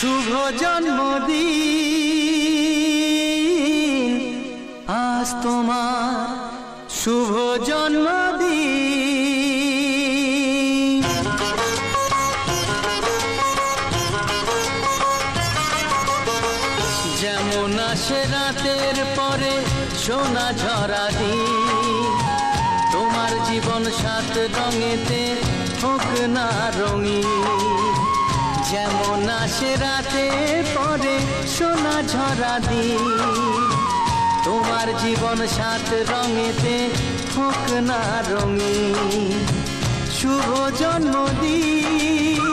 শুভ জন্মদিন, আজ তোমার শুভ জন্মদিন। যেমন আসে রাতের পরে সোনা ঝরা দিন, তোমার জীবন সাত রঙেতে হোক না রঙিন। যেমন আসে রাতের পরে সোনা ঝরা দিন, তোমার জীবন সাত রঙেতে হোক না রঙিন। শুভ জন্মদিন,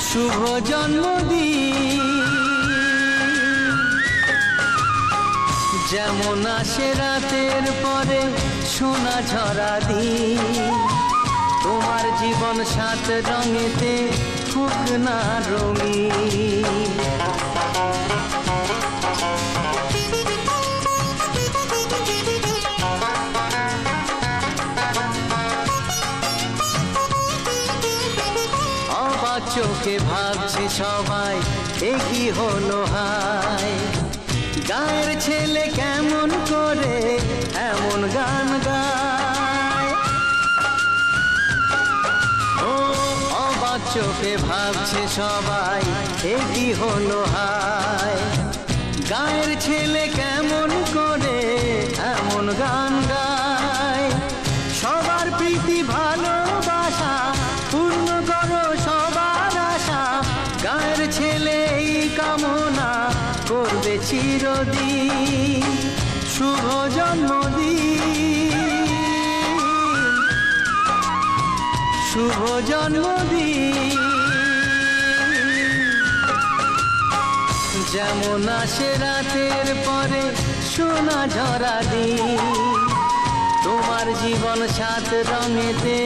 শুভ জন্মদিন। যেমন আসে রাতের পরে সোনা ঝরা দিন, তোমার জীবন সাত রঙেতে হোক না রঙিন। অবাক চোখে ভাবছে সবাই, এ কি হলো হায়, গায়ের ছেলে কেমন করে এমন গান গায়। ও অবাক চোখে ভাবছে সবাই, এ কি হলো হায়, গায়ের ছেলে কেমন করে এমন গান গায়। সবার প্রীতি ভালোবাসা পূর্ণ করো সবার আশা, গায়ের ছেলে এই কামনা করবে চিরদিন। শুভ জন্মদিন, শুভ জন্মদিন। যেমন আসে রাতের পরে সোনা ঝরা দিন, তোমার জীবন সাত রঙেতে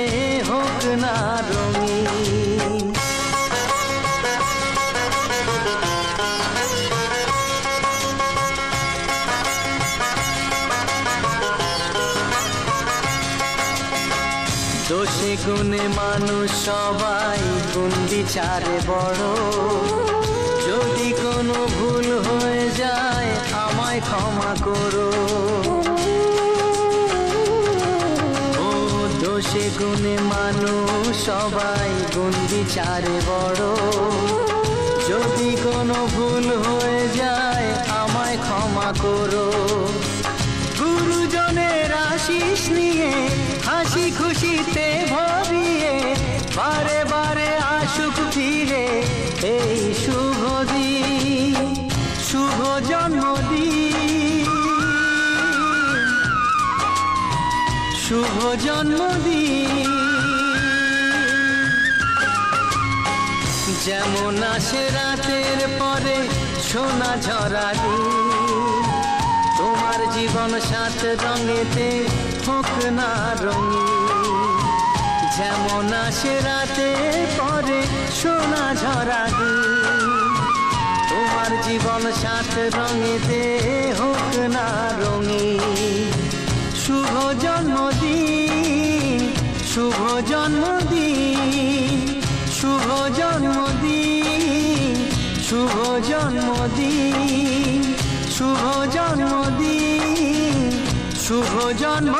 হোক না রঙিন। দোষে গুণে মানুষ সবাই গুণ বিচারে বড়, যদি কোনো ভুল হয়ে যায় আমায় ক্ষমা করো। ও দোষে গুণে মানুষ সবাই গুণ বিচারে বড়, যদি কোনো ভুল হয়ে যায় আমায় ক্ষমা করো। গুরুজনের আশিস নিয়ে হাসি খুশিতে ভরিয়ে বারে বারে আসুক ফিরে এই শুভ দিন। শুভ জন্মদিন, শুভ জন্মদিন। যেমন আসে রাতের পরে সোনা ঝরা দিন, তোমার জীবন সাত রঙেতে হোক না রঙিন। যেমন আসে রাতের পরে সোনা ঝরা দিন, তোমার জীবন সাত রঙেতে হোক না রঙিন। শুভ জন্মদিন, শুভ জন্মদিন, শুভ জন্মদিন, শুভ জন্মদিন, শুভ জন্মদিন, শুভ জন্ম।